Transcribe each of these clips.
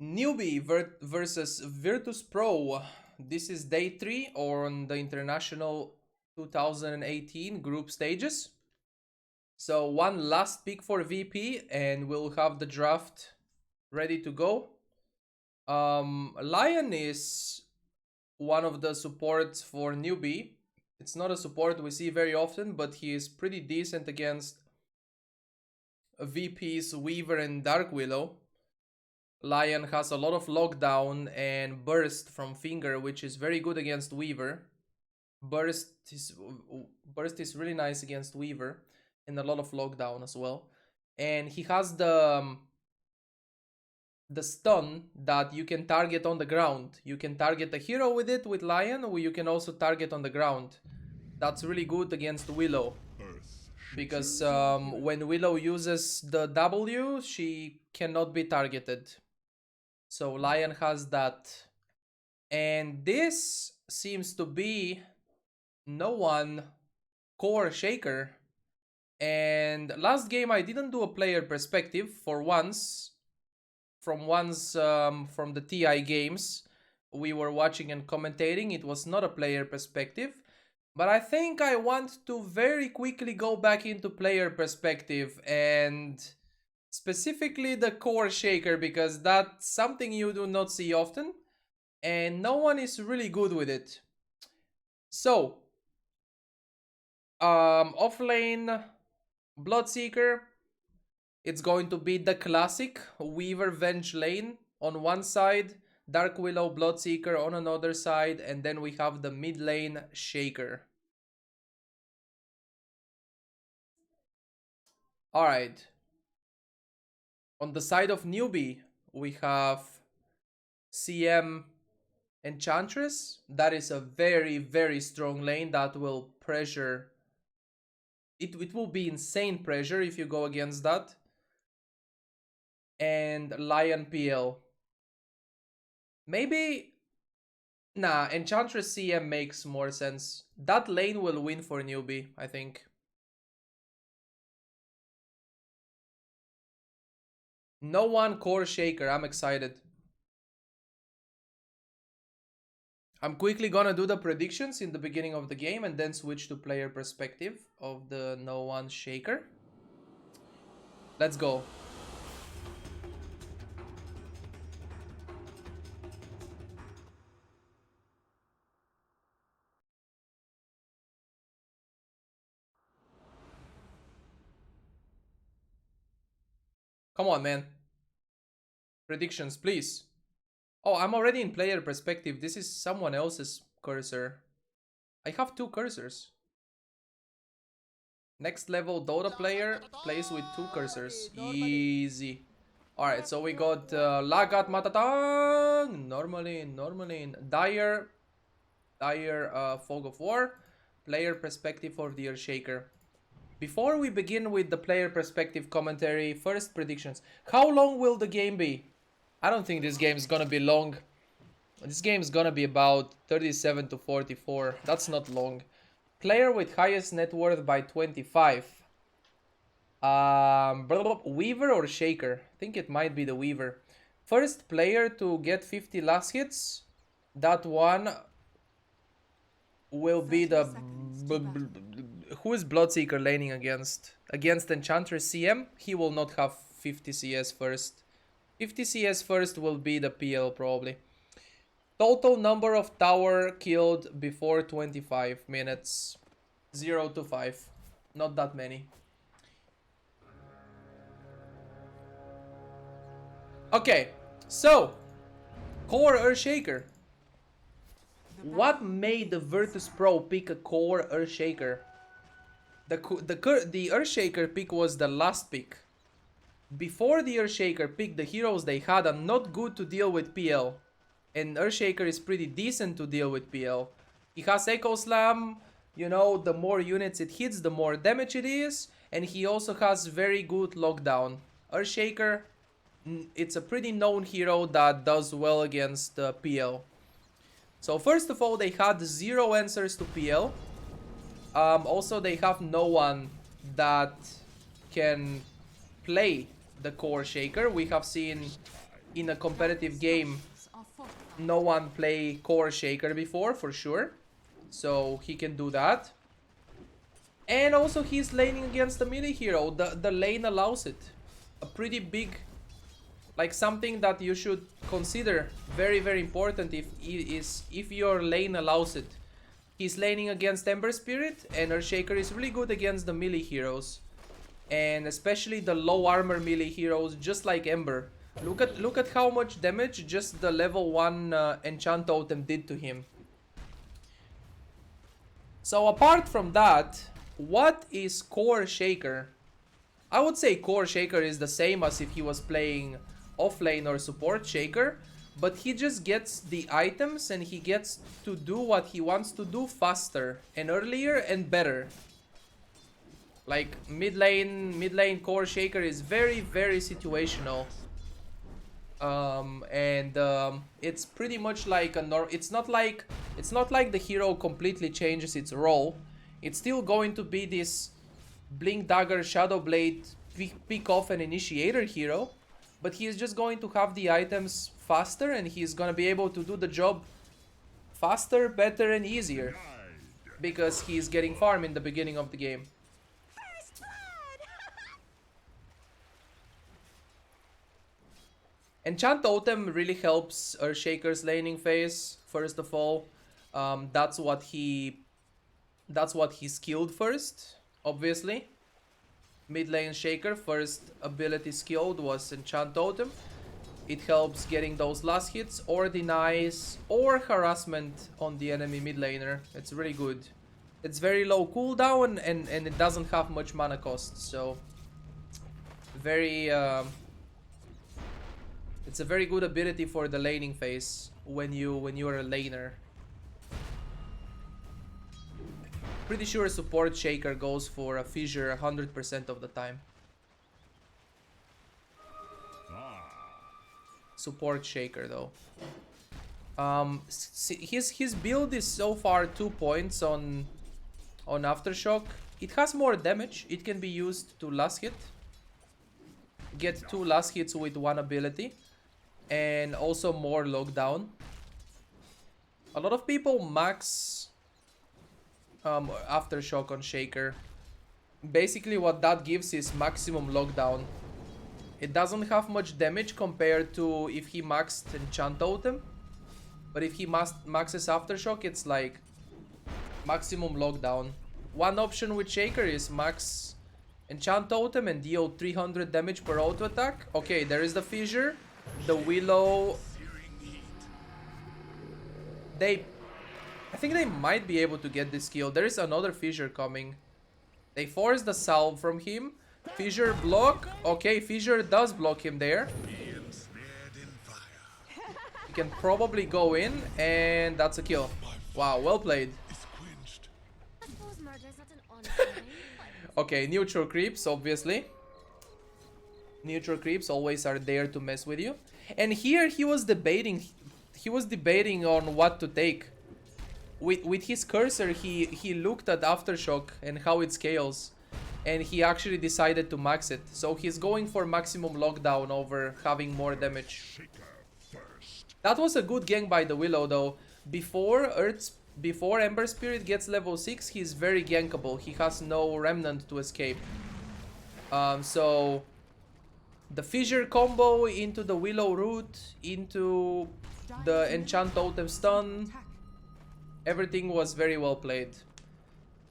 Newbee versus Virtus Pro. This is day 3 on the International 2018 group stages. So one last pick for VP and we'll have the draft ready to go. Lion is one of the supports for Newbee. It's not a support we see very often, but he is pretty decent against VP's Weaver and Dark Willow. Lion has a lot of lockdown and burst from Finger, which is very good against Weaver. Burst is really nice against Weaver, and a lot of lockdown as well. And he has the stun that you can target on the ground. You can target a hero with it with Lion, or you can also target on the ground. That's really good against Willow. Because when Willow uses the W, she cannot be targeted. So Lion has that. And this seems to be Noone core shaker. And last game I didn't do a player perspective for once. From the TI games we were watching and commentating, it was not a player perspective. But I think I want to very quickly go back into player perspective, and specifically the core shaker, because that's something you do not see often and no one is really good with it. So offlane Bloodseeker, it's going to be the classic Weaver Venge lane on one side, Dark Willow Bloodseeker on another side, and then we have the mid lane Shaker. Alright. On the side of Newbee, we have CM Enchantress. That is a very, very strong lane that will pressure. It will be insane pressure if you go against that. And Lion PL. Maybe... Nah, Enchantress CM makes more sense. That lane will win for Newbee, I think. Noone core shaker, I'm excited. I'm quickly gonna do the predictions in the beginning of the game and then switch to player perspective of the Noone shaker. Let's go. Come on, man. Predictions, please. Oh, I'm already in player perspective. This is someone else's cursor. I have 2 cursors. Next level Dota player plays with 2 cursors. Easy. Alright, so we got Lagat Matatang. Normally, Dire Fog of War. Player perspective for the Earthshaker. Before we begin with the player perspective commentary, first predictions. How long will the game be? I don't think this game is gonna be long. This game is gonna be about 37 to 44. That's not long. Player with highest net worth by 25. Weaver or Shaker? I think it might be the Weaver. First player to get 50 last hits. That one will be the... Who is Bloodseeker laning against? Against Enchantress CM? He will not have 50 CS first. 50 CS first will be the PL probably. Total number of tower killed before 25 minutes. 0 to 5. Not that many. Okay, so core Earthshaker. What made the Virtus Pro pick a core Earthshaker? The Earthshaker pick was the last pick. Before the Earthshaker pick, the heroes they had are not good to deal with PL. And Earthshaker is pretty decent to deal with PL. He has Echo Slam, you know, the more units it hits, the more damage it is. And he also has very good lockdown. Earthshaker, it's a pretty known hero that does well against PL. So first of all, they had 0 answers to PL. Also, they have no one that can play the core shaker. We have seen in a competitive game, no one play core shaker before, for sure. So he can do that. And also he's laning against the melee hero. The lane allows it. A pretty big, like something that you should consider very, very important if your lane allows it. He's laning against Ember Spirit, and Earthshaker is really good against the melee heroes. And especially the low armor melee heroes, just like Ember. Look at how much damage just the level 1 enchant totem did to him. So apart from that, what is core shaker? I would say core shaker is the same as if he was playing offlane or support shaker, but he just gets the items and he gets to do what he wants to do faster and earlier and better. Like mid lane core shaker is very, very situational. It's pretty much like it's not like the hero completely changes its role. It's still going to be this Blink Dagger, Shadow Blade, pick off an initiator hero, but he's just going to have the items faster and he's gonna be able to do the job faster, better and easier because he's getting farm in the beginning of the game. Enchant Totem really helps Earthshaker's laning phase, first of all. That's what he skilled first, obviously. Mid lane Shaker, first ability skilled was Enchant Totem. It helps getting those last hits or denies or harassment on the enemy mid laner. It's really good. It's very low cooldown and it doesn't have much mana cost, so very it's a very good ability for the laning phase when you're a laner. Pretty sure support Shaker goes for a fissure 100% of the time. Support Shaker though. His build is so far 2 points on Aftershock. It has more damage. It can be used to last hit. Get 2 last hits with 1 ability. And also more lockdown. A lot of people max Aftershock on Shaker. Basically what that gives is maximum lockdown. It doesn't have much damage compared to if he maxed Enchant Totem. But if he maxes Aftershock, it's like maximum lockdown. One option with Shaker is max Enchant Totem and deal 300 damage per auto attack. Okay, there is the fissure. The Willow, I think they might be able to get this kill. There is another fissure coming. They force the salve from him. Fissure block. Okay, fissure does block him there. He can probably go in and that's a kill. Wow, well played. Okay, neutral creeps, obviously. Neutral creeps always are there to mess with you. And here he was debating on what to take. With his cursor he looked at Aftershock and how it scales. And he actually decided to max it. So he's going for maximum lockdown over having more damage. That was a good gank by the Willow though. Before Ember Spirit gets level 6, he's very gankable. He has no remnant to escape. So the fissure combo into the Willow root, into the Enchant Totem stun, everything was very well played.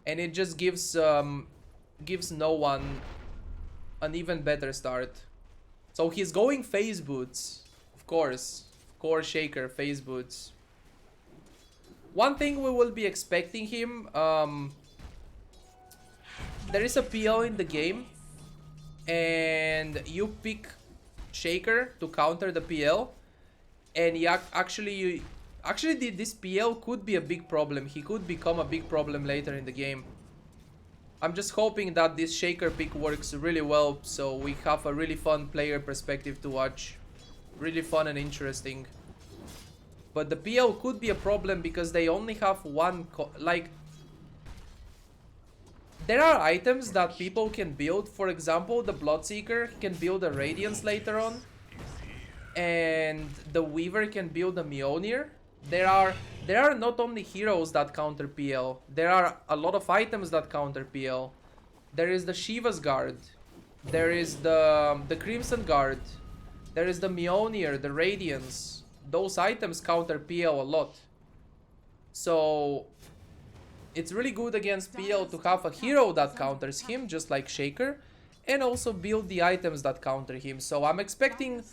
And it just gives no one an even better start. So he's going phase boots, of course. Core Shaker, phase boots. One thing we will be expecting him, there is a PL in the game. And you pick Shaker to counter the PL, and this PL could be a big problem. He could become a big problem later in the game. I'm just hoping that this Shaker pick works really well, so we have a really fun player perspective to watch. Really fun and interesting. But the PL could be a problem because they only have one there are items that people can build. For example, the Bloodseeker can build a Radiance later on. and the Weaver can build a Mjolnir. There are not only heroes that counter PL, there are a lot of items that counter PL. There is the Shiva's Guard, there is the Crimson Guard, there is the Mjolnir, the Radiance. Those items counter PL a lot. So it's really good against PL to have a hero that counters him, just like Shaker, and also build the items that counter him. So I'm expecting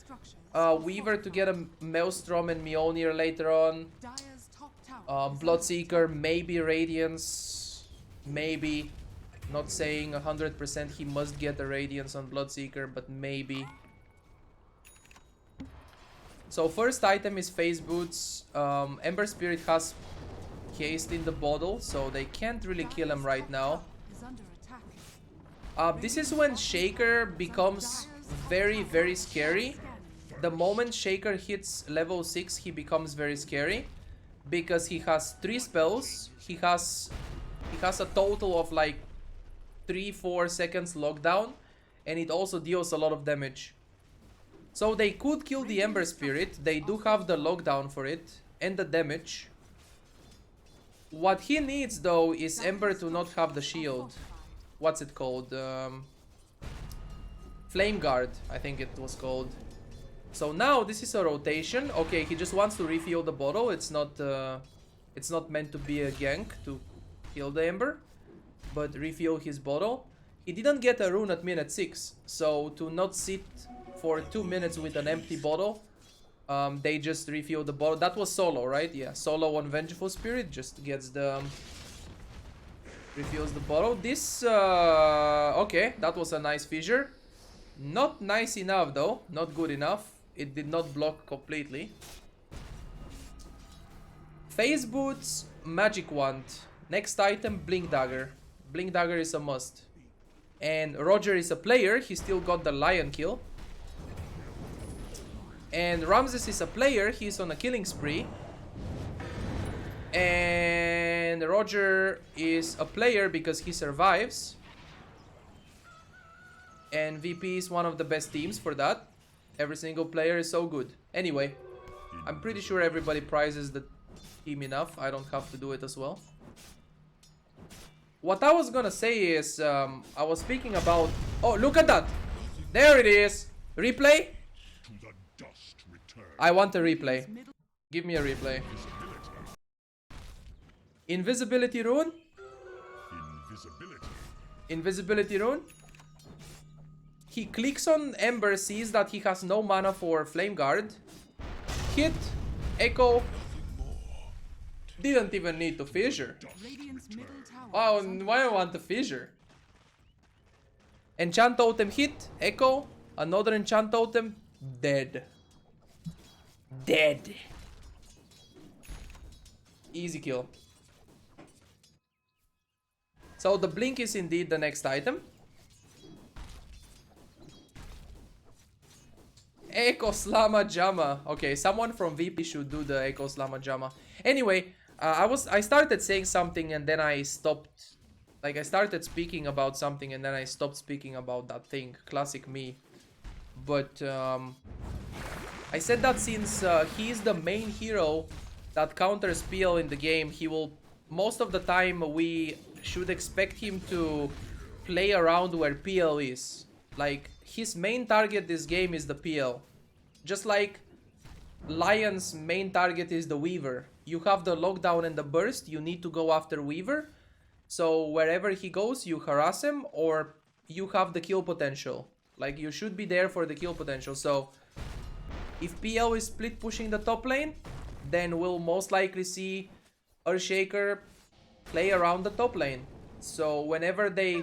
Weaver to get a Maelstrom and Mjolnir later on. Bloodseeker, maybe Radiance, maybe. Not saying 100% he must get the Radiance on Bloodseeker, but maybe. So first item is Phase Boots. Ember Spirit has haste in the bottle, so they can't really kill him right now. This is when Shaker becomes very, very scary. The moment Shaker hits level 6, he becomes very scary. Because he has 3 spells. He has a total of like 3-4 seconds lockdown. And it also deals a lot of damage. So they could kill the Ember Spirit. They do have the lockdown for it. And the damage. What he needs though is Ember to not have the shield. What's it called? Flame Guard, I think it was called. So now this is a rotation. Okay, he just wants to refill the bottle. It's not meant to be a gank to kill the Ember, but refill his bottle. He didn't get a rune at minute 6, so to not sit for 2 minutes with an empty bottle, they just refill the bottle. That was solo, right? Yeah, solo on Vengeful Spirit just gets the refills the bottle. This okay, that was a nice fissure. Not nice enough though, not good enough. It did not block completely. Phase Boots, Magic Wand. Next item, Blink Dagger. Blink Dagger is a must. And Roger is a player, he still got the Lion kill. And Ramses is a player, he's on a killing spree. And Roger is a player because he survives. And VP is one of the best teams for that. Every single player is so good. Anyway, I'm pretty sure everybody prizes the team enough. I don't have to do it as well. What I was gonna say is, I was speaking about... Oh, look at that! There it is! Replay? I want a replay. Give me a replay. Invisibility rune? Invisibility rune? He clicks on Ember, sees that he has no mana for Flame Guard. Hit, echo. Didn't even need to fissure. Wow, why I want to fissure? Enchant Totem hit, echo. Another Enchant Totem, dead. Dead. Easy kill. So the blink is indeed the next item. Echo Slama Jama. Okay, someone from VP should do the Echo Slama Jama. Anyway, I started saying something and then I stopped. Like I started speaking about something and then I stopped speaking about that thing. Classic me. But I said that since he is the main hero that counters PL in the game, he will, most of the time we should expect him to play around where PL is. Like, his main target this game is the PL. Just like Lion's main target is the Weaver. You have the lockdown and the burst, you need to go after Weaver. So wherever he goes, you harass him or you have the kill potential. Like, you should be there for the kill potential. So if PL is split pushing the top lane, then we'll most likely see Earthshaker play around the top lane. So whenever they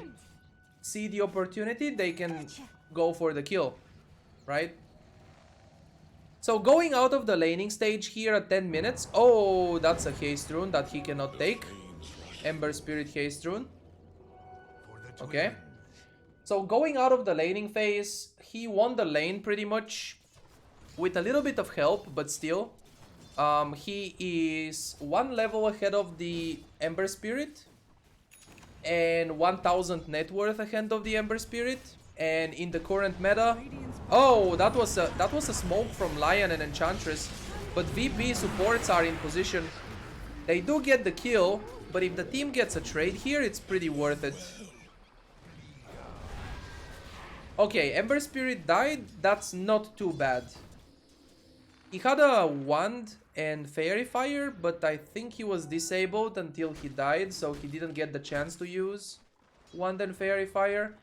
see the opportunity, they can go for the kill, right? So going out of the laning stage here at 10 minutes. Oh, that's a haste rune that he cannot take. Ember Spirit haste rune. Okay. So going out of the laning phase, he won the lane pretty much with a little bit of help, but still. He is 1 level ahead of the Ember Spirit. And 1000 net worth ahead of the Ember Spirit. And in the current meta, oh, that was a smoke from Lion and Enchantress, but VP supports are in position. They do get the kill, but if the team gets a trade here, it's pretty worth it. Okay, Ember Spirit died. That's not too bad. He had a Wand and Fairy Fire, but I think he was disabled until he died, so he didn't get the chance to use Wand and Fairy Fire.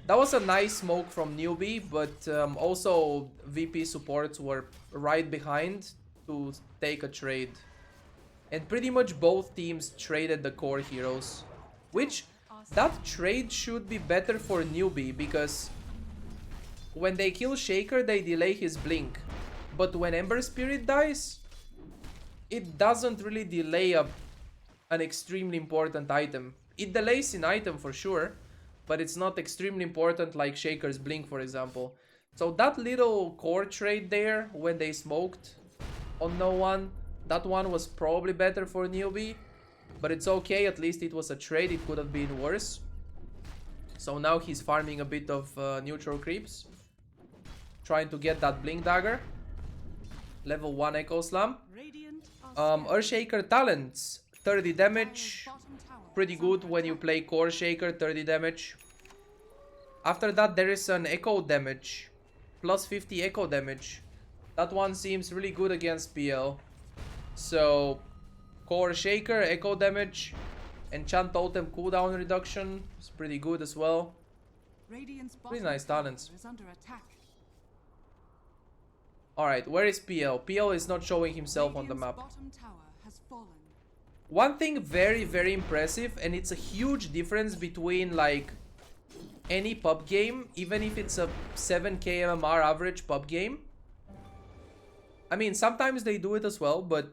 That was a nice smoke from Newbee, but also VP supports were right behind to take a trade. And pretty much both teams traded the core heroes, which that trade should be better for Newbee, because when they kill Shaker, they delay his blink. But when Ember Spirit dies, it doesn't really delay an extremely important item. It delays an item for sure, but it's not extremely important like Shaker's blink, for example. So that little core trade there, when they smoked on no one, that one was probably better for Newbee. But it's okay, at least it was a trade, it could have been worse. So now he's farming a bit of neutral creeps, trying to get that blink dagger. Level 1 Echo Slam. Earthshaker talents, 30 damage. Pretty good when you play Core Shaker, 30 damage. After that there is an Echo damage, plus 50 Echo damage. That one seems really good against PL. So Core Shaker, Echo damage, Enchant Totem cooldown reduction is pretty good as well. Pretty nice talents. Alright, where is PL? PL is not showing himself on the map. One thing very, very impressive, and it's a huge difference between like any pub game, even if it's a 7k MMR average pub game. I mean, sometimes they do it as well, but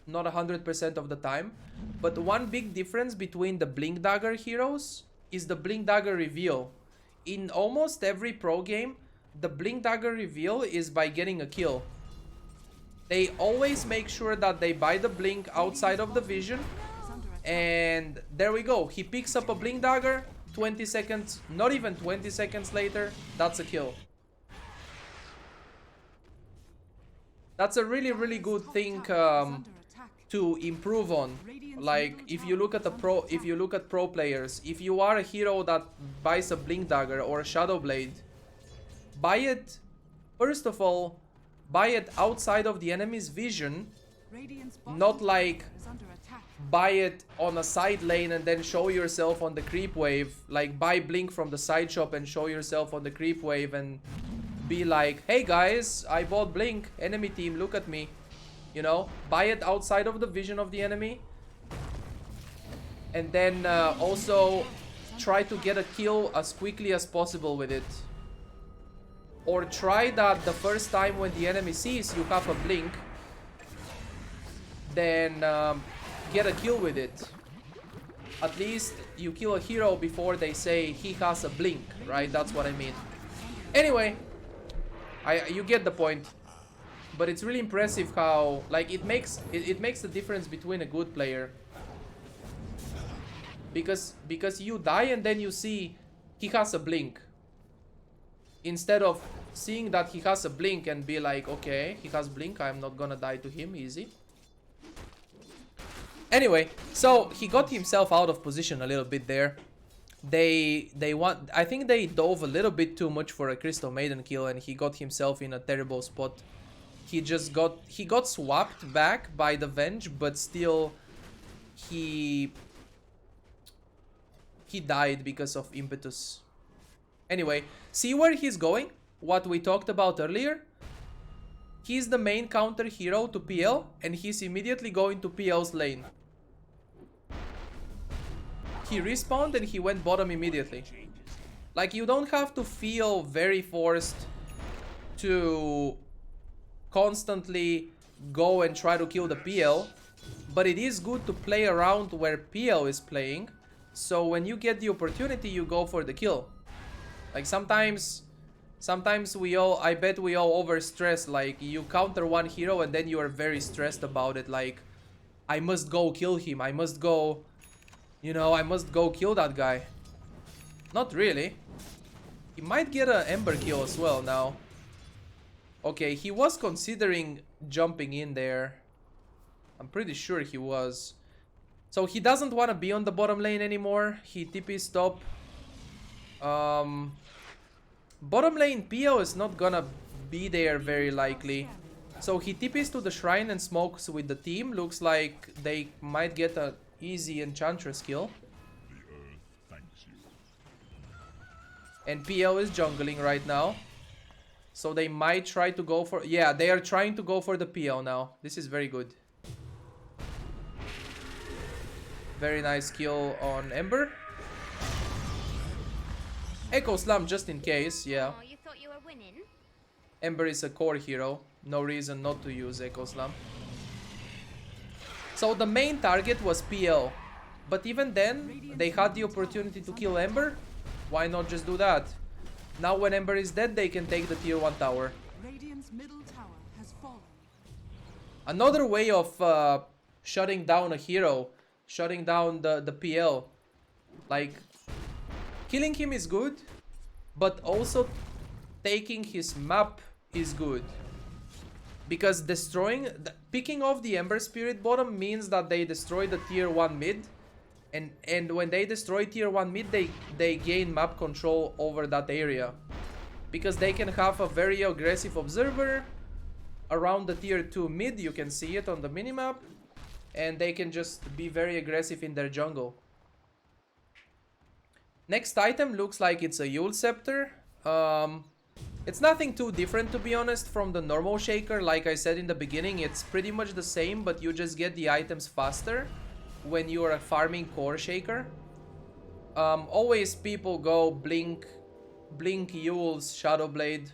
not 100% of the time. But one big difference between the Blink Dagger heroes is the Blink Dagger reveal. In almost every pro game, the Blink Dagger reveal is by getting a kill. They always make sure that they buy the blink outside of the vision. And there we go. He picks up a Blink Dagger, 20 seconds, not even 20 seconds later, that's a kill. That's a really, really good thing to improve on. Like if you look at pro players, if you are a hero that buys a Blink Dagger or a Shadow Blade, buy it, first of all, buy it outside of the enemy's vision, not like buy it on a side lane and then show yourself on the creep wave. Like buy Blink from the side shop and show yourself on the creep wave and be like, hey guys, I bought Blink, enemy team, look at me. You know, buy it outside of the vision of the enemy. And then also try to get a kill as quickly as possible with it. Or try that the first time when the enemy sees you have a blink, then get a kill with it. At least you kill a hero before they say he has a blink, right? That's what I mean. Anyway, you get the point. But it's really impressive how, like, it makes the difference between a good player. Because you die and then you see he has a blink. Instead of seeing that he has a blink and be like, okay, he has blink, I'm not gonna die to him, easy. Anyway, so he got himself out of position a little bit there. I think they dove a little bit too much for a Crystal Maiden kill and he got himself in a terrible spot. He got swapped back by the Venge, but still he died because of impetus. Anyway, see where he's going? What we talked about earlier? He's the main counter hero to PL and he's immediately going to PL's lane. He respawned and he went bottom immediately. Like, you don't have to feel very forced to constantly go and try to kill the PL, but it is good to play around where PL is playing, so when you get the opportunity you go for the kill. Like sometimes I bet we all overstress, like you counter one hero and then you are very stressed about it, like I must go kill him, I must go, you know, I must go kill that guy. Not really. He might get an Ember kill as well now. Okay, he was considering jumping in there. I'm pretty sure he was. So he doesn't want to be on the bottom lane anymore. He TP's top. Bottom lane PO is not gonna be there very likely. So he TP's to the shrine and smokes with the team. Looks like they might get an easy Enchantress kill. And PL is jungling right now. So they might try to go for... Yeah, they are trying to go for the PL now. This is very good. Very nice kill on Ember. Echo Slam just in case, yeah. Oh, you thought you were winning? Ember is a core hero. No reason not to use Echo Slam. So the main target was PL. But even then, they had the opportunity to kill Ember. Why not just do that? Now when Ember is dead, they can take the tier 1 tower. Radiant's middle tower has fallen. Another way of shutting down a hero, shutting down the PL. Like, killing him is good, but also taking his map is good. Because picking off the Ember Spirit bottom means that they destroy the tier 1 mid. And when they destroy tier 1 mid, they gain map control over that area. Because they can have a very aggressive observer around the tier 2 mid. You can see it on the minimap. And they can just be very aggressive in their jungle. Next item looks like it's a Yule Scepter. It's nothing too different, to be honest, from the normal Shaker. Like I said in the beginning, it's pretty much the same, but you just get the items faster when you are a farming core Shaker. Always people go Blink, Yule's, Shadowblade.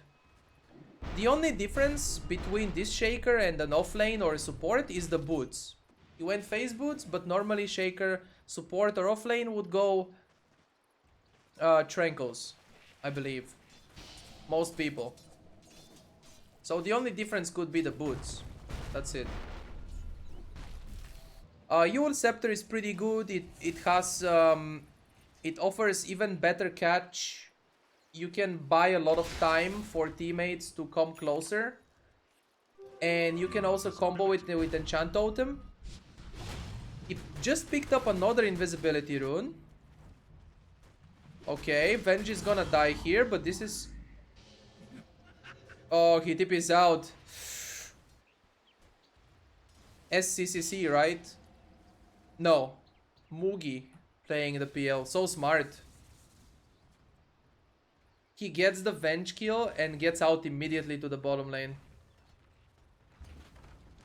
The only difference between this Shaker and an offlane or a support is the boots. You went phase boots, but normally Shaker, support or offlane would go Trenkos, I believe. Most people. So the only difference could be the boots. That's it. Yule Scepter is pretty good. It has it offers even better catch. You can buy a lot of time for teammates to come closer. And you can also combo it with Enchant Totem. It just picked up another invisibility rune. Okay, Venge is gonna die here, but this is... Oh, he TP's out. SCCC, right? No. Mugi playing the PL. So smart. He gets the Venge kill and gets out immediately to the bottom lane.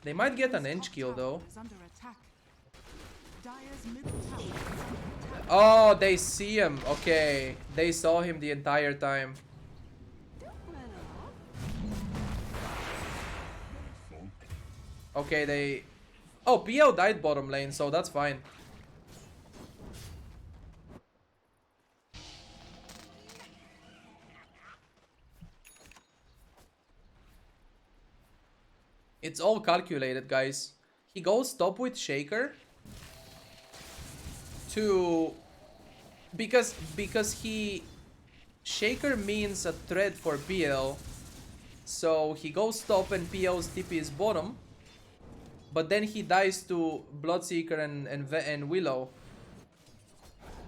They might get an Ench kill though. Oh, they see him. Okay. They saw him the entire time. Okay, they... Oh, PL died bottom lane, so that's fine. It's all calculated, guys. He goes top with Shaker to... Because he... Shaker means a threat for PL. So he goes top and PL's TP is bottom. But then he dies to Bloodseeker and Willow.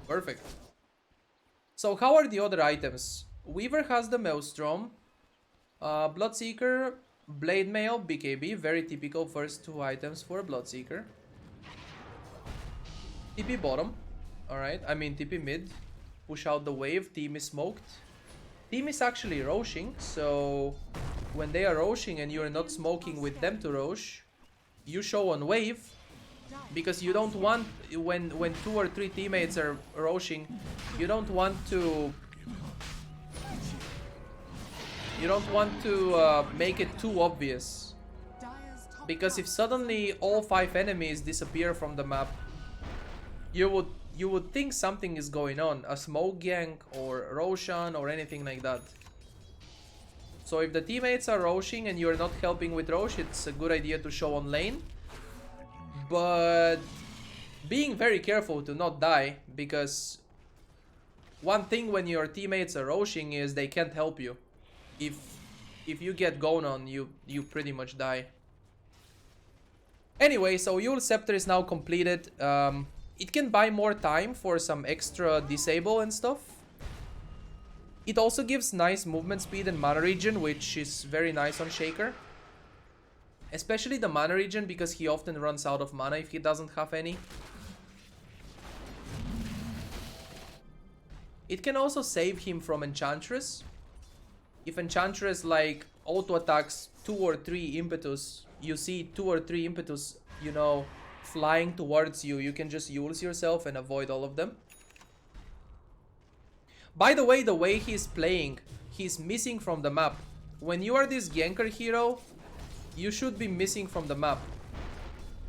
Perfect. So how are the other items? Weaver has the Maelstrom. Bloodseeker, Blade Mail, BKB. Very typical first two items for Bloodseeker. TP bottom. Alright, I mean TP mid. Push out the wave. Team is smoked. Team is actually roshing. So when they are roshing and you're not smoking with them to rosh, you show on wave, because you don't want, when 2 or 3 teammates are roshing, you don't want to make it too obvious, because if suddenly all 5 enemies disappear from the map, you would think something is going on, a smoke gank or Roshan or anything like that. So if the teammates are roshing and you're not helping with rosh, it's a good idea to show on lane. But being very careful to not die, because One thing when your teammates are rushing is they can't help you. If you get gone on, you pretty much die. Anyway, so Yule Scepter is now completed. It can buy more time for some extra disable and stuff. It also gives nice movement speed and mana regen, which is very nice on Shaker. Especially the mana regen, because he often runs out of mana if he doesn't have any. It can also save him from Enchantress. If Enchantress like auto attacks 2 or 3 impetus, you see 2 or 3 impetus, you know, flying towards you, you can just use yourself and avoid all of them. By the way he's playing, he's missing from the map. When you are this ganker hero, you should be missing from the map.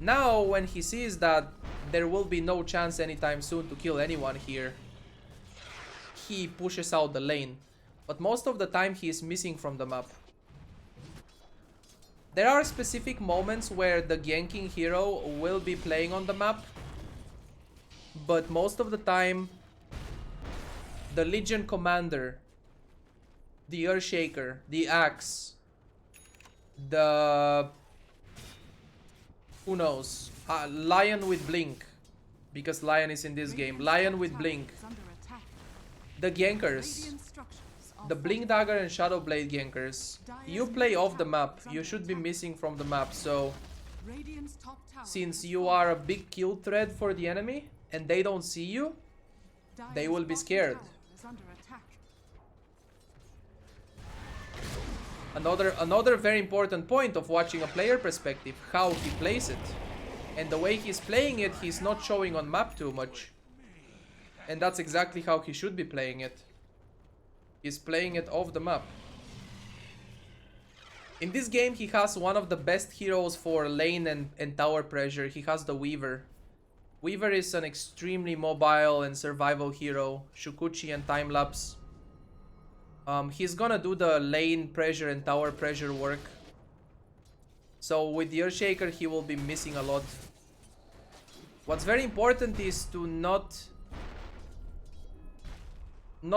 Now, when he sees that there will be no chance anytime soon to kill anyone here, he pushes out the lane. But most of the time he is missing from the map. There are specific moments where the ganking hero will be playing on the map, but most of the time the Legion Commander, the Earthshaker, the Axe, the... who knows? Lion with Blink, because Lion is in this game. Lion with Blink. The gankers, the Blink Dagger and Shadow Blade gankers, you play off the map. You should be missing from the map, so since you are a big kill threat for the enemy and they don't see you, they will be scared. Another very important point of watching a player perspective, how he plays it. And the way he's playing it, he's not showing on map too much. And that's exactly how he should be playing it. He's playing it off the map. In this game, he has one of the best heroes for lane and tower pressure. He has the Weaver. Weaver is an extremely mobile and survival hero. Shukuchi and time-lapse. He's gonna do the lane pressure and tower pressure work. So with the Earthshaker, he will be missing a lot. What's very important is to not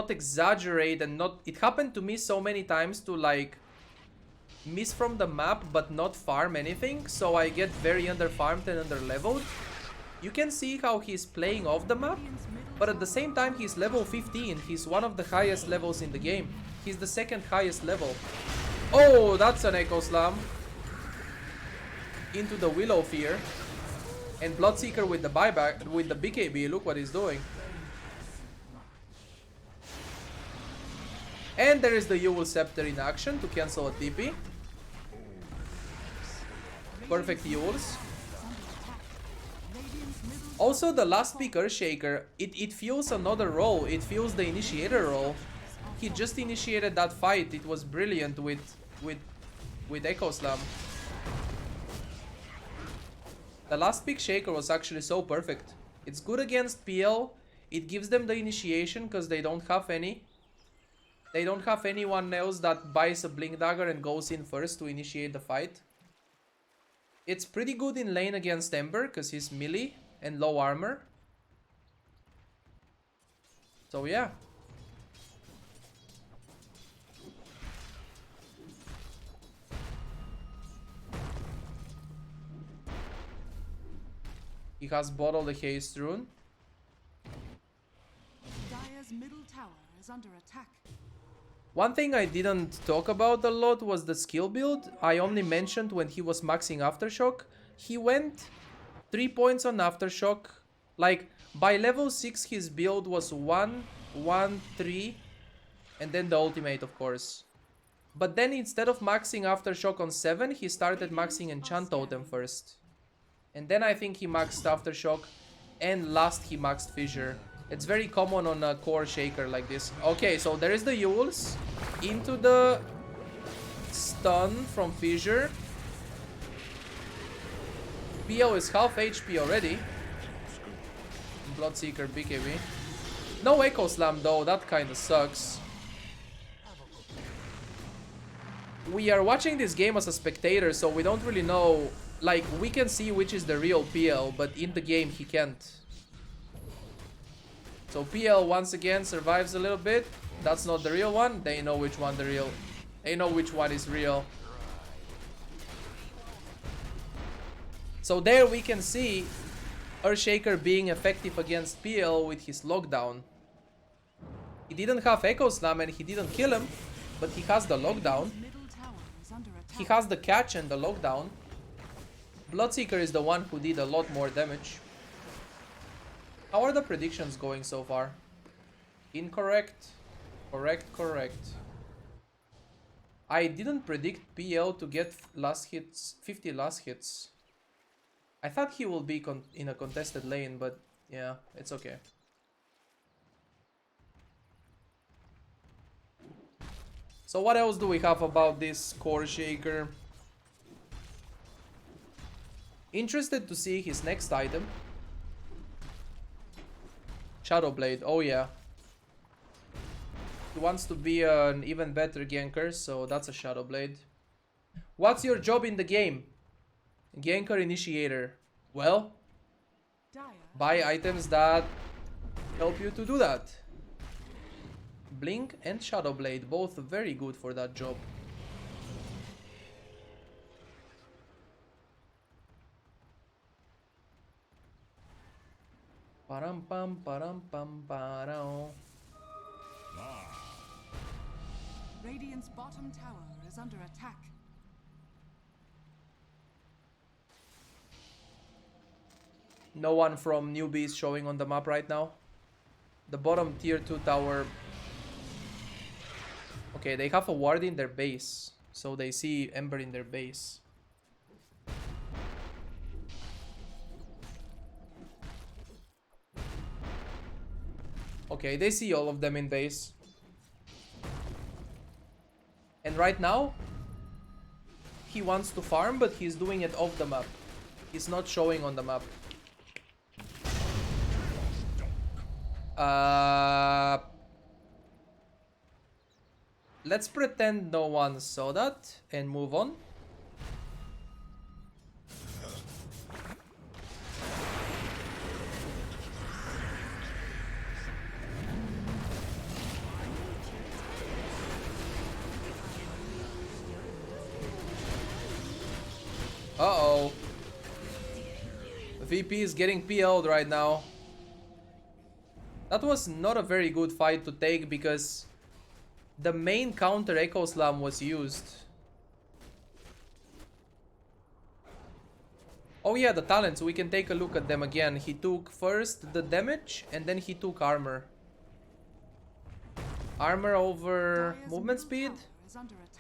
exaggerate and not... It happened to me so many times to like miss from the map but not farm anything. So I get very under-farmed and under-leveled. You can see how he's playing off the map, but at the same time he's level 15. He's one of the highest levels in the game. He's the second highest level. Oh, that's an Echo Slam into the Willow Fear. And Bloodseeker with the buyback, with the BKB. Look what he's doing. And there is the Yule Scepter in action to cancel a TP. Perfect Yules. Also, the last pick Earthshaker, it feels another role. It feels the initiator role. He just initiated that fight. It was brilliant with Echo Slam. The last pick Shaker was actually so perfect. It's good against PL. It gives them the initiation because they don't have any. They don't have anyone else that buys a Blink Dagger and goes in first to initiate the fight. It's pretty good in lane against Ember because he's melee and low armor. So yeah. He has bottled the Haste Rune. Dire's middle tower is under attack. One thing I didn't talk about a lot was the skill build. I only mentioned when he was maxing Aftershock. He went 3 points on Aftershock. Like, by level 6 his build was 1, 1, 3, and then the ultimate, of course. But then instead of maxing Aftershock on 7, he started maxing Enchant Totem first. And then I think he maxed Aftershock, and last he maxed Fissure. It's very common on a core Shaker like this. Okay, so there is the Yules into the stun from Fissure. PO is half HP already. Bloodseeker BKB. No Echo Slam though, that kinda sucks. We are watching this game as a spectator, so we don't really know. Like, we can see which is the real PL, but in the game he can't. So PL once again survives a little bit. That's not the real one. They know which one they know which one is real. So there we can see Earthshaker being effective against PL with his lockdown. He didn't have Echo Slam and he didn't kill him, but he has the lockdown. He has the catch and the lockdown. Bloodseeker is the one who did a lot more damage. How are the predictions going so far? Incorrect. Correct. I didn't predict PL to get last hits, 50 last hits. I thought he will be in a contested lane, but yeah, it's okay. So what else do we have about this Core Shaker? Interested to see his next item. Shadow Blade, oh yeah. He wants to be an even better ganker, so that's a Shadow Blade. What's your job in the game? Ganker Initiator. Well, buy items that help you to do that. Blink and Shadow Blade, both very good for that job. Param pam param pam param. Radiant's bottom tower is under attack. No one from Newbee is showing on the map right now. The bottom tier 2 tower. Okay, they have a ward in their base, so they see Ember in their base. Okay, they see all of them in base. And right now, he wants to farm, but he's doing it off the map. He's not showing on the map. Let's pretend no one saw that and move on. Uh-oh. VP is getting PL'd right now. That was not a very good fight to take because the main counter Echo Slam was used. Oh yeah, the talents, we can take a look at them again. He took first the damage and then he took armor. Armor over movement speed.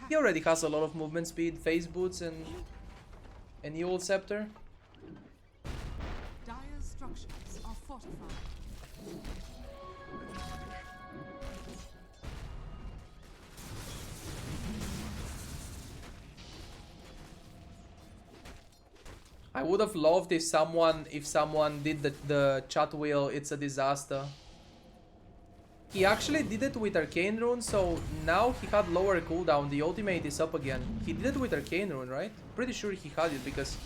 He already has a lot of movement speed, phase boots and Eul Scepter. Dire's structures are fortified. I would have loved if someone did the chat wheel, it's a disaster. He actually did it with Arcane Rune, so now he had lower cooldown. The ultimate is up again. He did it with Arcane Rune, right? Pretty sure he had it because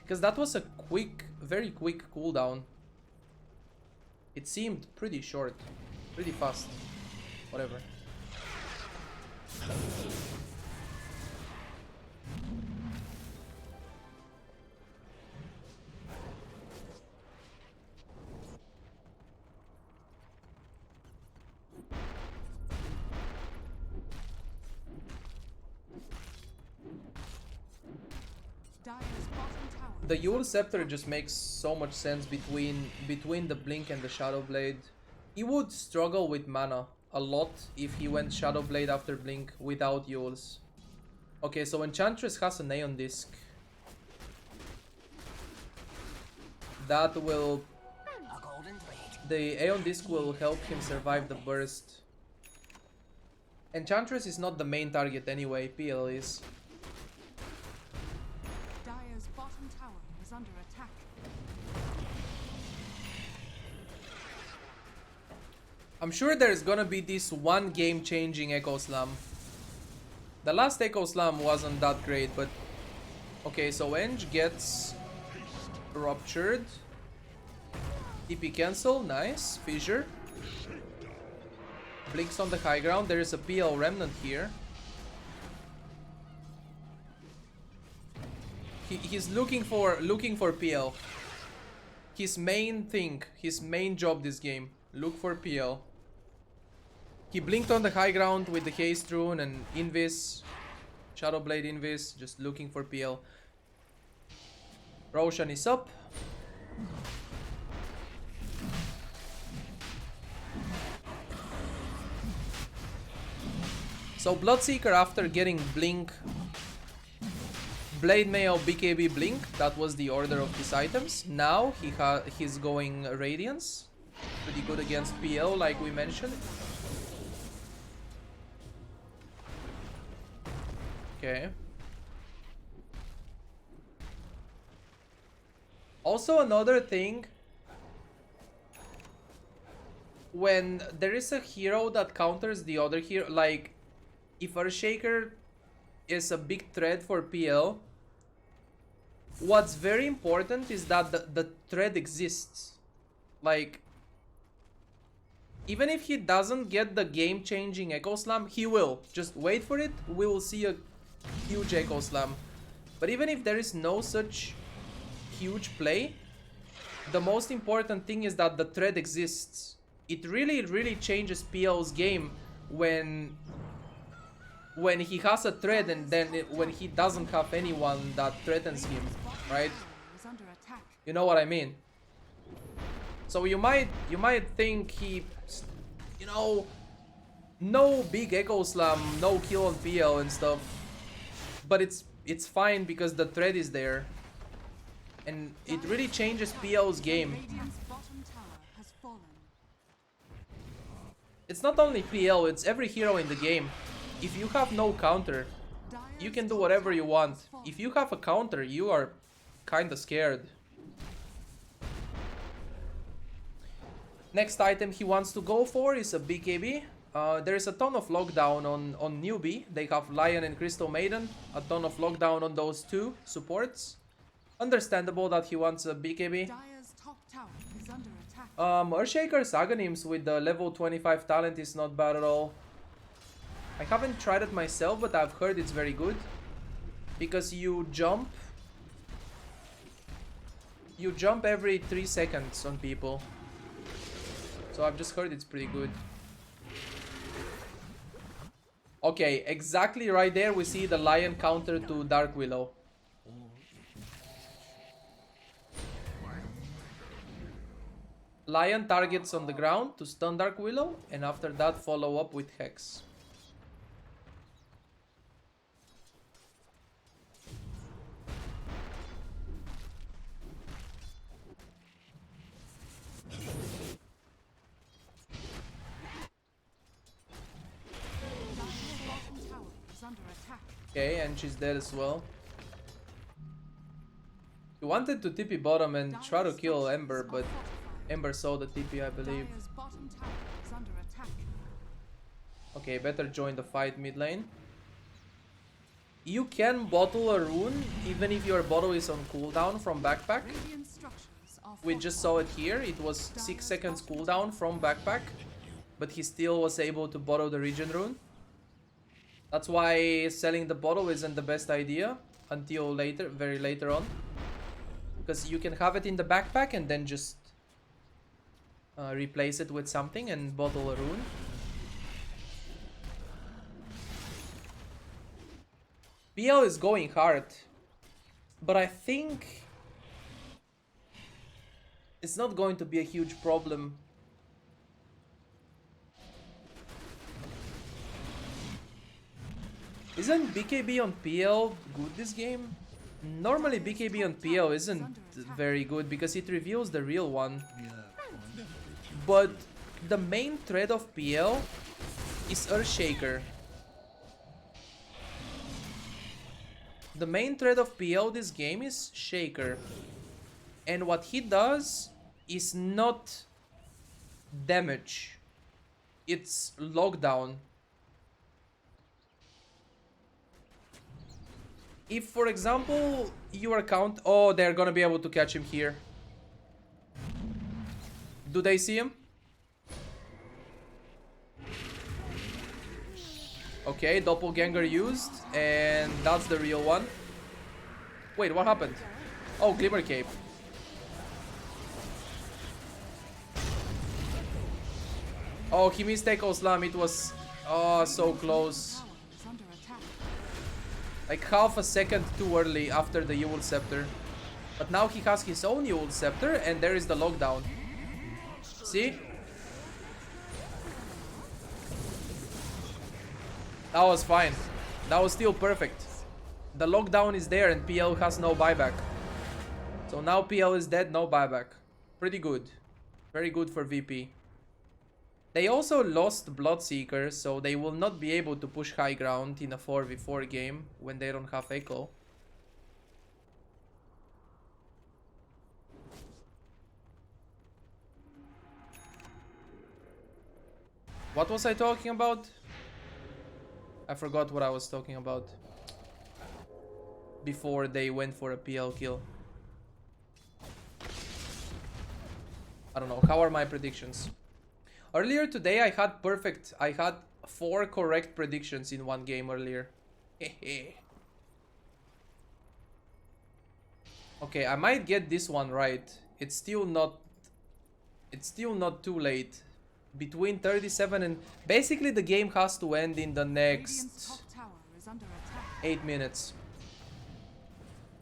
that was a quick, very quick cooldown. It seemed pretty short, pretty fast. Whatever. The Eul Scepter just makes so much sense between the Blink and the Shadow Blade. He would struggle with mana a lot if he went Shadow Blade after Blink without Euls. Okay, so Enchantress has an Aeon Disc. That will... The Aeon Disc will help him survive the burst. Enchantress is not the main target anyway, PL is. Dire's bottom tower is under attack. I'm sure there's gonna be this one game-changing Echo Slam. The last Echo Slam wasn't that great, but... Okay, so Eng gets ruptured. TP cancel, nice. Fissure. Blinks on the high ground. There is a PL remnant here. He's looking for PL. His main thing, his main job this game. Look for PL. He blinked on the high ground with the haste rune and invis. Shadowblade invis, just looking for PL. Roshan is up. So Bloodseeker, after getting Blink, Blade Mail, BKB, Blink, that was the order of his items. Now he's going Radiance. Pretty good against PL, like we mentioned. Okay. Also another thing, when there is a hero that counters the other hero, like if Earthshaker is a big threat for PL, what's very important is that the threat exists. Like, even if he doesn't get the game-changing Echo Slam, he will. Just wait for it, we will see a huge Echo Slam. But even if there is no such huge play, the most important thing is that the threat exists. It really changes PL's game when he has a threat and then when he doesn't have anyone that threatens him, right? You know what I mean? So you might think he, you know, no big Echo Slam, no kill on PL and stuff, but it's fine because the threat is there, and it really changes PL's game. It's not only PL, it's every hero in the game. If you have no counter, you can do whatever you want. If you have a counter, you are kinda scared. Next item he wants to go for is a BKB. There is a ton of lockdown on Newbee. They have Lion and Crystal Maiden. A ton of lockdown on those two supports. Understandable that he wants a BKB. Earthshaker's Aghanim's with the level 25 talent is not bad at all. I haven't tried it myself, but I've heard it's very good. Because you jump every 3 seconds on people. So I've just heard it's pretty good. Okay, exactly right there we see the Lion counter to Dark Willow. Lion targets on the ground to stun Dark Willow, and after that follow up with Hex. Okay, and she's dead as well. He wanted to TP bottom and try to kill Ember, but Ember saw the TP, I believe. Okay, better join the fight mid lane. You can bottle a rune even if your bottle is on cooldown from backpack. We just saw it here. It was 6 seconds cooldown from backpack, but he still was able to bottle the regen rune. That's why selling the bottle isn't the best idea until later, very later on. Because you can have it in the backpack and then just replace it with something and bottle a rune. PL is going hard, but I think it's not going to be a huge problem. Isn't BKB on PL good this game? Normally BKB on PL isn't very good because it reveals the real one. But the main threat of PL is Earthshaker. The main threat of PL this game is Shaker. And what he does is not damage. It's lockdown. If, for example, you are oh, they're gonna be able to catch him here. Do they see him? Okay, doppelganger used, and that's the real one. Wait, what happened? Oh, Glimmer Cape. Oh, he missed Echo Slam. It was so close. Like half a second too early after the Yule Scepter. But now he has his own Yule Scepter, and there is the lockdown. See? That was fine. That was still perfect. The lockdown is there and PL has no buyback. So now PL is dead, no buyback. Pretty good. Very good for VP. They also lost Bloodseeker, so they will not be able to push high ground in a 4v4 game when they don't have Echo. What was I talking about? I forgot what I was talking about before they went for a PL kill. I don't know. How are my predictions? Earlier today I had 4 correct predictions in one game earlier. Okay, I might get this one right. It's still not too late. Between 37 and basically the game has to end in the next 8 minutes.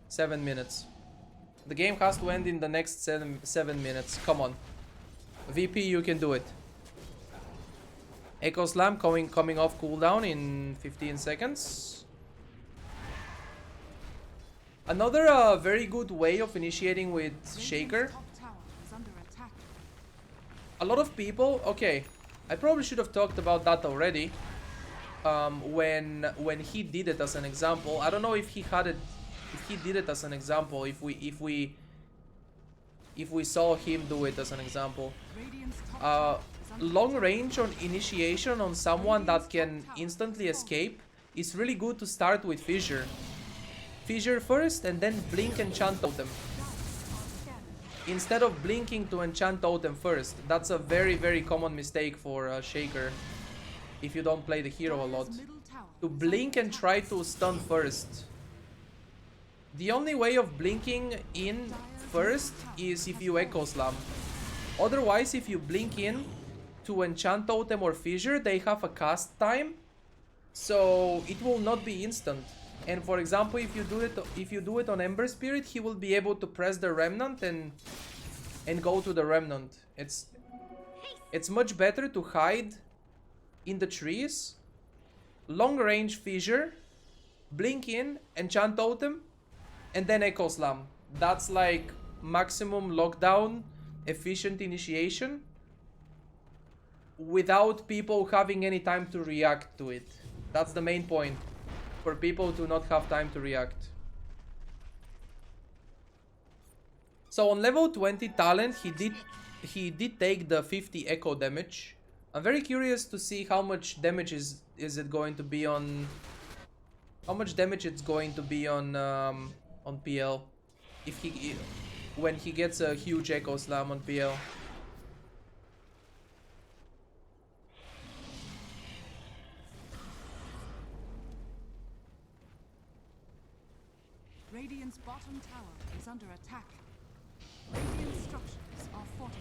7 minutes. The game has to end in the next 7 minutes. Come on. VP, you can do it. Echo Slam coming off cooldown in 15 seconds. Another very good way of initiating with Shaker. A lot of people, okay, I probably should have talked about that already. When he did it as an example, I don't know if he had it, if he did it as an example. If we saw him do it as an example. Long range on initiation on someone that can instantly escape is really good to start with Fissure. Fissure first and then blink enchant totem. Instead of blinking to enchant totem first. That's a very common mistake for Shaker if you don't play the hero a lot. To blink and try to stun first. The only way of blinking in first is if you Echo Slam. Otherwise, if you blink in to enchant totem or fissure, they have a cast time, so it will not be instant. And for example, if you do it on Ember Spirit, he will be able to press the remnant and go to the remnant. It's much better to hide in the trees, long range fissure, blink in, enchant totem, and then Echo Slam. That's like maximum lockdown, efficient initiation, without people having any time to react to it. That's the main point, for people to not have time to react. So on level 20 talent, he did take the 50 echo damage. I'm very curious to see how much damage is it going to be on, how much damage it's going to be on PL if when he gets a huge echo slam on PL. Radiant's bottom tower is under attack. Radiant structures are fortified.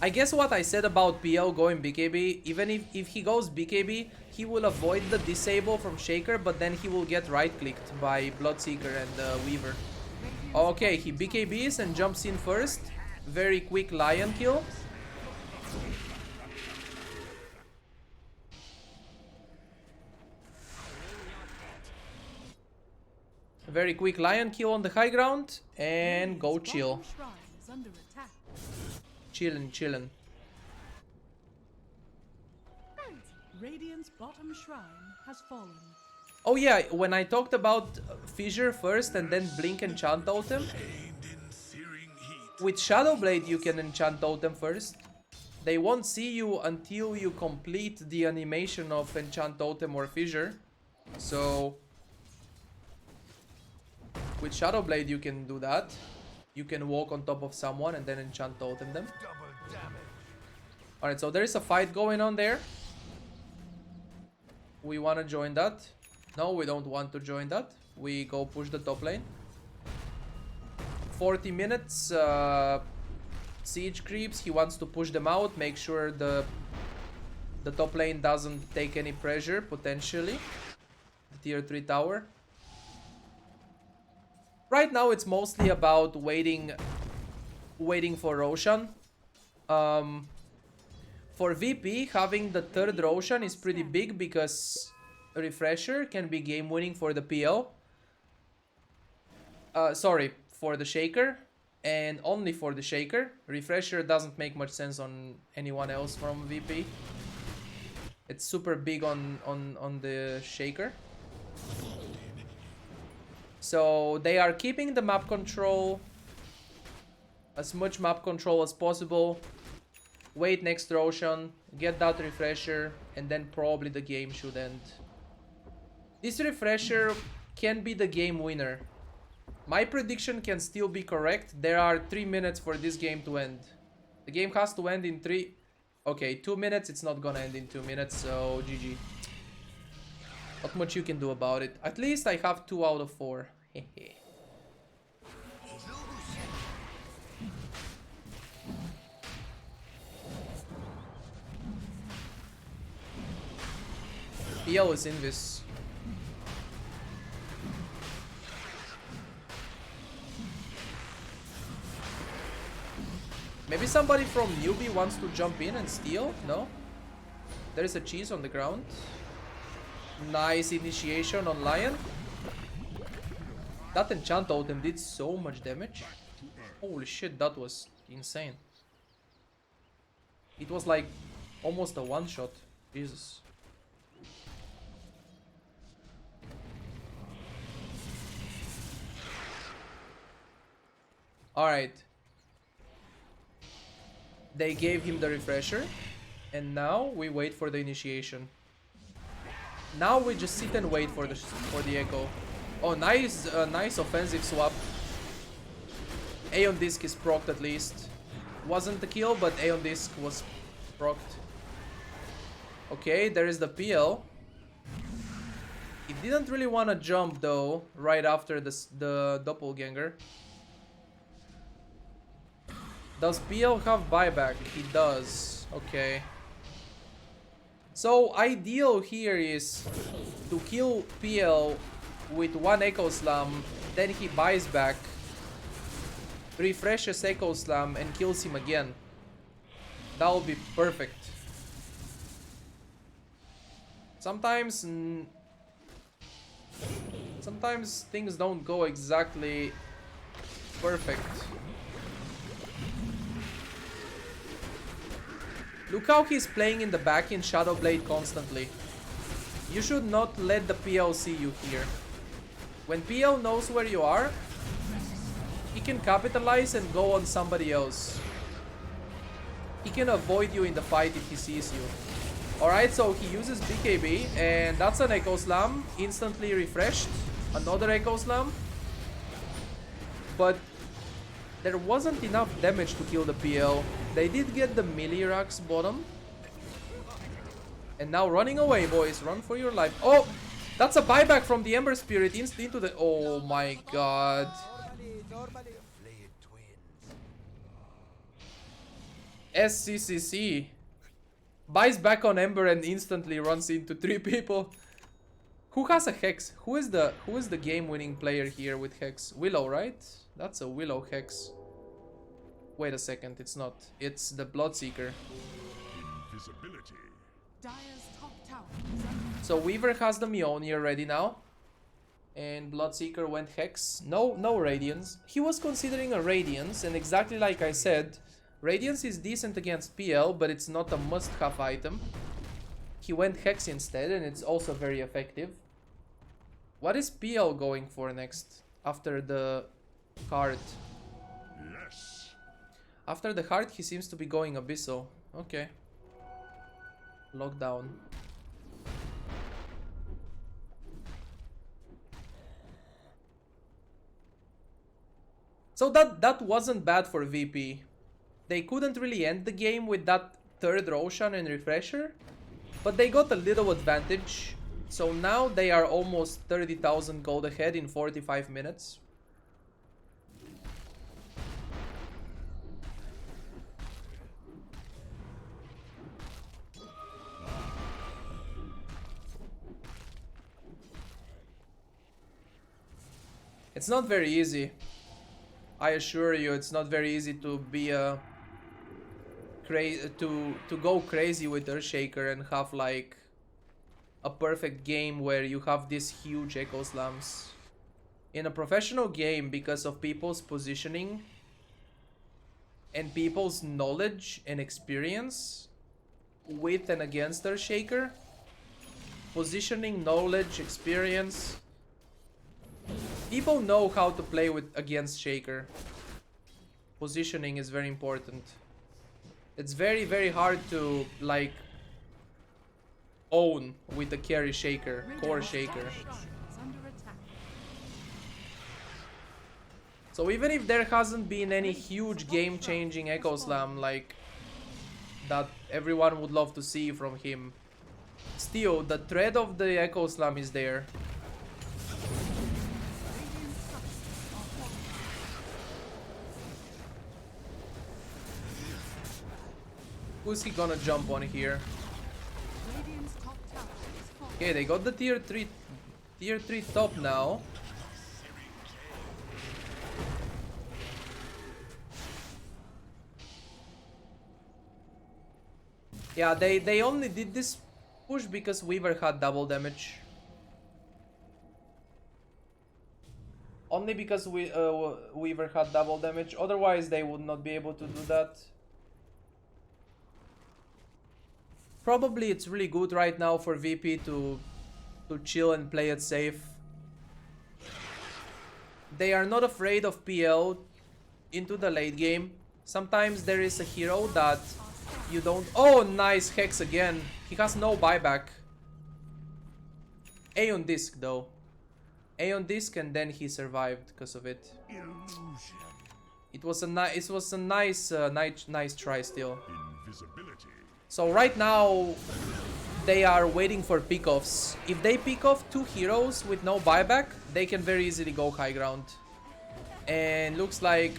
I guess what I said about PL going BKB, even if he goes BKB, he will avoid the disable from Shaker, but then he will get right-clicked by Bloodseeker and Weaver. Okay, he BKBs and jumps in first. Very quick Lion kill. Very quick Lion kill on the high ground and go chill. Chillin'. Radiant's bottom shrine has fallen. Oh yeah, when I talked about Fissure first and then Blink Enchant Totem, with Shadowblade you can Enchant Totem first. They won't see you until you complete the animation of Enchant Totem or Fissure. So with Shadowblade you can do that. You can walk on top of someone and then enchant totem them. Alright, so there is a fight going on there. We want to join that. No, we don't want to join that. We go push the top lane. 40 minutes. Siege creeps. He wants to push them out. Make sure the top lane doesn't take any pressure, potentially. The tier 3 tower. Right now, it's mostly about waiting for Roshan. For VP, having the third Roshan is pretty big because Refresher can be game winning for the PL. Sorry, for the Shaker. And only for the Shaker. Refresher doesn't make much sense on anyone else from VP. It's super big on the Shaker. So they are keeping the map control. As much map control as possible. Wait next Roshan. Get that Refresher. And then probably the game should end. This Refresher can be the game winner. My prediction can still be correct. There are 3 minutes for this game to end. The game has to end in 3... Okay, 2 minutes. It's not gonna end in 2 minutes, so GG. Not much you can do about it. At least I have 2 out of 4. Hehe. PL is invis. Maybe somebody from Newbee wants to jump in and steal? No? There is a cheese on the ground. Nice initiation on Lion. That enchant totem did so much damage. Holy shit, that was insane. It was like almost a one-shot. Jesus. Alright. They gave him the Refresher. And now we wait for the initiation. Now we just sit and wait for the echo. Oh, nice offensive swap. Aeon Disc is procced at least. Wasn't the kill, but Aeon Disc was procced. Okay, there is the PL. He didn't really want to jump though, right after the doppelganger. Does PL have buyback? He does. Okay. So ideal here is to kill PL with 1 Echo Slam, then he buys back, refreshes Echo Slam and kills him again. That would be perfect. Sometimes things don't go exactly perfect. Look how he's playing in the back in Shadowblade constantly. You should not let the PL see you here. When PL knows where you are, he can capitalize and go on somebody else. He can avoid you in the fight if he sees you. Alright, so he uses BKB and that's an Echo Slam, instantly refreshed. Another Echo Slam. But there wasn't enough damage to kill the PL. They did get the melee racks bottom. And now running away, boys. Run for your life. Oh! That's a buyback from the Ember Spirit into the... Oh my god. SCCC. Buys back on Ember and instantly runs into 3 people. Who has a Hex? Who is the game-winning player here with Hex? Willow, right? That's a Willow Hex. Wait a second, it's not. It's the Bloodseeker. Invisibility. Dire's top tower. So Weaver has the Mjolnir ready now. And Bloodseeker went Hex. No Radiance. He was considering a Radiance, and exactly like I said, Radiance is decent against PL, but it's not a must-have item. He went Hex instead, and it's also very effective. What is PL going for next? After the card? Yes. After the heart, he seems to be going Abyssal. Okay. Lockdown. So that wasn't bad for VP. They couldn't really end the game with that third Roshan and refresher, but they got a little advantage. So now they are almost 30,000 gold ahead in 45 minutes. It's not very easy. I assure you, it's not very easy to be a to go crazy with Earthshaker and have like a perfect game where you have these huge echo slams. In a professional game, because of people's positioning and people's knowledge and experience with and against Earthshaker, positioning, knowledge, experience, people know how to play with against Shaker. Positioning is very important. It's very, very hard to like own with a carry Shaker, core Shaker. So even if there hasn't been any huge game-changing Echo Slam like that everyone would love to see from him, still the thread of the Echo Slam is there. Who's he gonna jump on here? Okay, they got the tier 3 top now. Yeah, they only did this push because Weaver had double damage. Only because Weaver had double damage, otherwise they would not be able to do that. Probably it's really good right now for VP to chill and play it safe. They are not afraid of PL into the late game. Sometimes there is a hero that you don't... Oh, nice Hex again. He has no buyback. A on disc though. A on disc and then he survived because of it. It was a nice try still. Invisibility. So right now they are waiting for pick-offs. If they pick off 2 heroes with no buyback, they can very easily go high ground. And looks like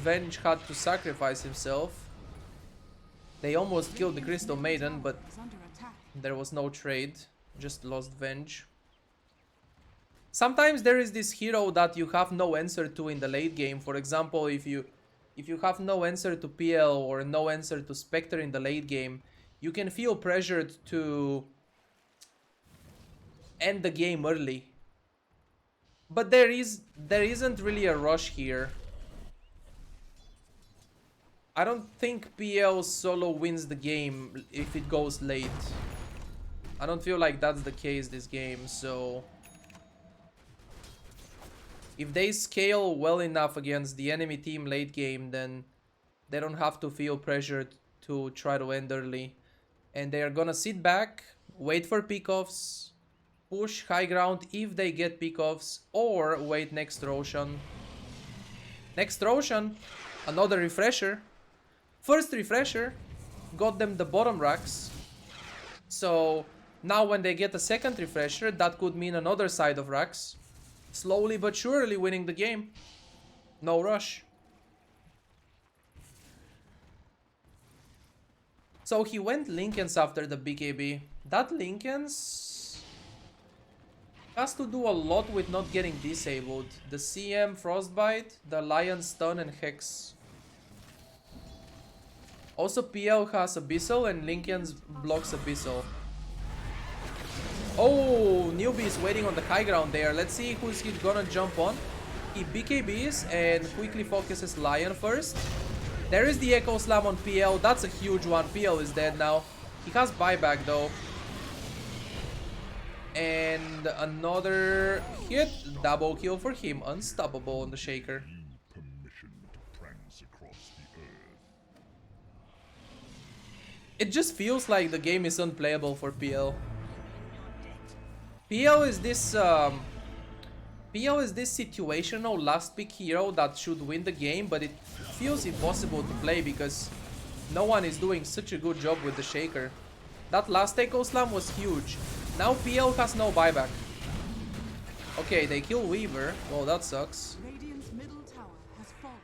Venge had to sacrifice himself. They almost killed the Crystal Maiden, but there was no trade. Just lost Venge. Sometimes there is this hero that you have no answer to in the late game. For example, if you have no answer to PL or no answer to Spectre in the late game, you can feel pressured to end the game early. But there isn't really a rush here. I don't think PL solo wins the game if it goes late. I don't feel like that's the case this game, so... If they scale well enough against the enemy team late game, then they don't have to feel pressured to try to end early. And they are gonna sit back, wait for pickoffs, push high ground if they get pickoffs, or wait next Roshan. Next Roshan, another refresher. First refresher got them the bottom racks. So now when they get a second refresher, that could mean another side of racks. Slowly but surely winning the game. No rush. So he went Linken's after the BKB. That Linken's has to do a lot with not getting disabled. The CM Frostbite, the Lion Stun and Hex. Also PL has Abyssal and Linken's blocks Abyssal. Oh, Newbee is waiting on the high ground there. Let's see who's he gonna jump on. He BKBs and quickly focuses Lion first. There is the Echo Slam on PL. That's a huge one. PL is dead now. He has buyback though. And another hit. Double kill for him. Unstoppable on the Shaker. Permission to prance across the earth. It just feels like the game is unplayable for PL. PL is this PL is this situational last pick hero that should win the game, but it feels impossible to play because no one is doing such a good job with the Shaker. That last Echo Slam was huge. Now PL has no buyback. Okay, they kill Weaver. Well, that sucks. Radiant's middle tower has fallen.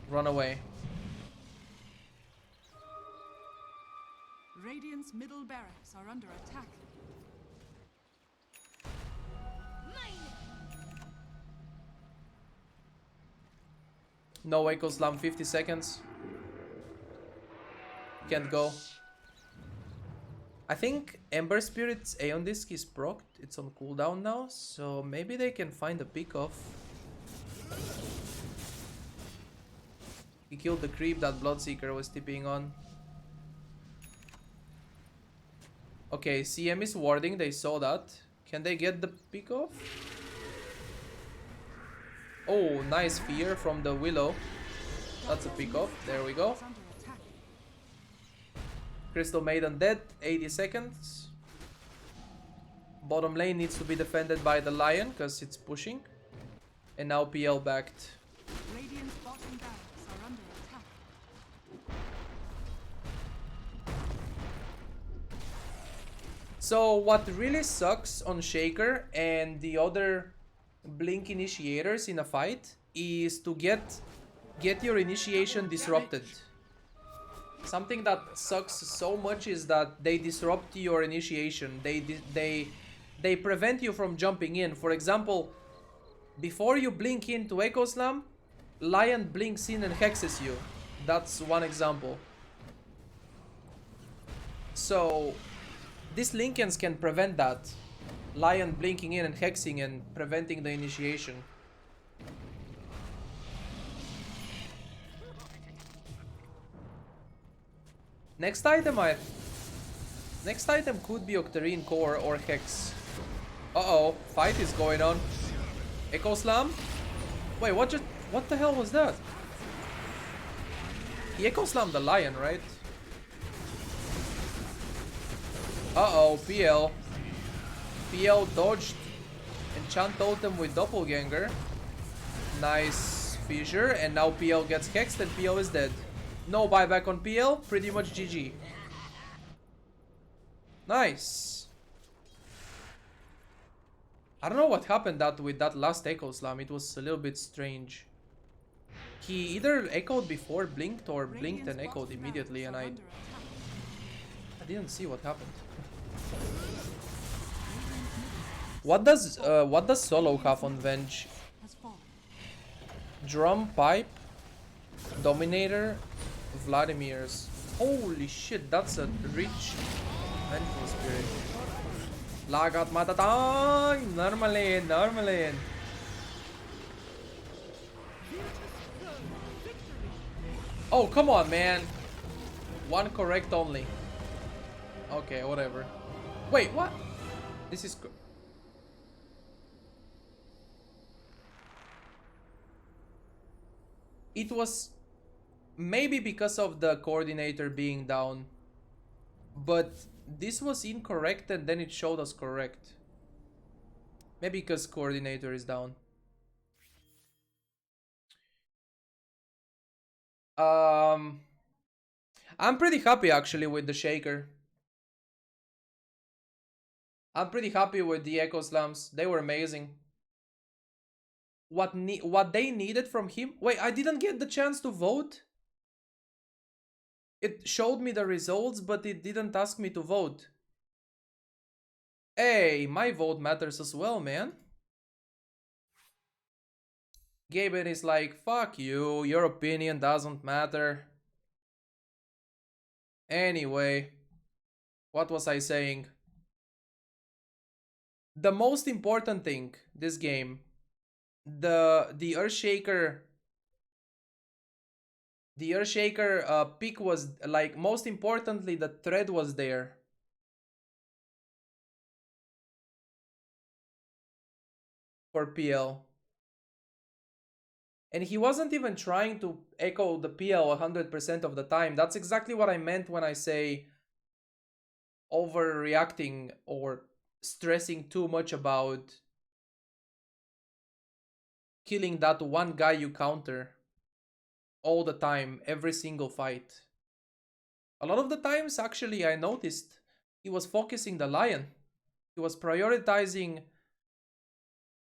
Run away. Radiant's middle barracks are under attack. No Echo Slam, 50 seconds. Can't go. I think Ember Spirit's Aeon Disc is procced. It's on cooldown now, so maybe they can find a pick off. He killed the creep that Bloodseeker was tipping on. Okay, CM is warding, they saw that. Can they get the pick off? Oh, nice fear from the Willow. That's a pick off, there we go. Is under attack. Crystal Maiden dead, 80 seconds. Bottom lane needs to be defended by the Lion because it's pushing. And now PL backed. Radiant's bottom barracks are under attack. So what really sucks on Shaker and the other Blink initiators in a fight is to get your initiation disrupted. Something that sucks so much is that they disrupt your initiation. They prevent you from jumping in. For example, before you blink into Echo Slam, Lion blinks in and hexes you. That's one example. So these Linkens can prevent that. Lion blinking in and hexing and preventing the initiation. Next item could be Octarine Core or Hex. Uh-oh, fight is going on. Echo Slam? Wait, what the hell was that? He Echo Slammed the Lion, right? Uh-oh, PL. PL dodged Enchant Totem with Doppelganger. Nice fissure, and now PL gets hexed and PL is dead. No buyback on PL, pretty much GG. Nice. I don't know what happened with that last Echo Slam, it was a little bit strange. He either echoed before blinked or blinked and echoed immediately, and I didn't see what happened. What does Solo have on Venge? Has fallen. Drum, Pipe, Dominator, Vladimir's. Holy shit, that's a rich Vengeful Spirit. Lagat Matatang! Normally. Oh, come on, man. One correct only. Okay, whatever. Wait, what? This is... It was maybe because of the coordinator being down, but this was incorrect and then it showed us correct. Maybe because coordinator is down. I'm pretty happy actually with the Shaker. I'm pretty happy with the Echo Slams. They were amazing. What they needed from him? Wait, I didn't get the chance to vote? It showed me the results, but it didn't ask me to vote. Hey, my vote matters as well, man. Gaben is like, fuck you, your opinion doesn't matter. Anyway, what was I saying? The most important thing this game, the Earthshaker pick was like, most importantly, the thread was there. For PL. And he wasn't even trying to echo the PL 100% of the time. That's exactly what I meant when I say overreacting or stressing too much about killing that one guy you counter all the time, every single fight. A lot of the times, actually, I noticed he was focusing the Lion. He was prioritizing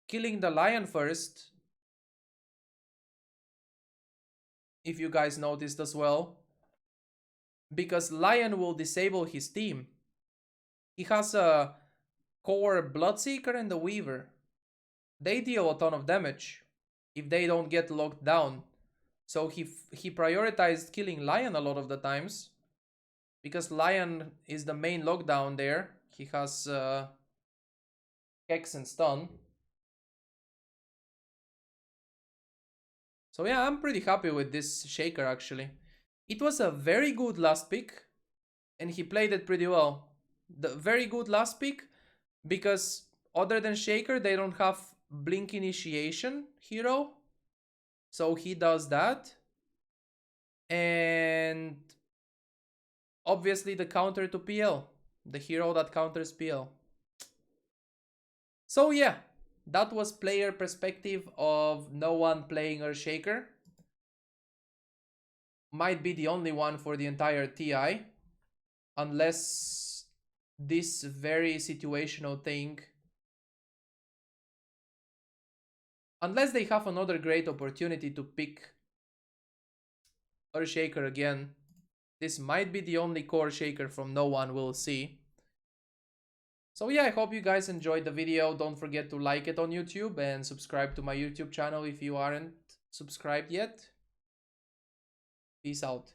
killing the Lion first. If you guys noticed as well. Because Lion will disable his team. He has a core Bloodseeker and the Weaver. They deal a ton of damage if they don't get locked down. So he prioritized killing Lion a lot of the times. Because Lion is the main lockdown there. He has Hex and Stun. So yeah, I'm pretty happy with this Shaker actually. It was a very good last pick. And he played it pretty well. The very good last pick. Because other than Shaker, they don't have Blink Initiation hero. So he does that. And obviously the counter to PL. The hero that counters PL. So yeah, that was player perspective of no one playing Earthshaker. Might be the only one for the entire TI. Unless this very situational thing. Unless they have another great opportunity to pick Earthshaker again. This might be the only core shaker from no one, we'll see. So yeah, I hope you guys enjoyed the video. Don't forget to like it on YouTube and subscribe to my YouTube channel if you aren't subscribed yet. Peace out.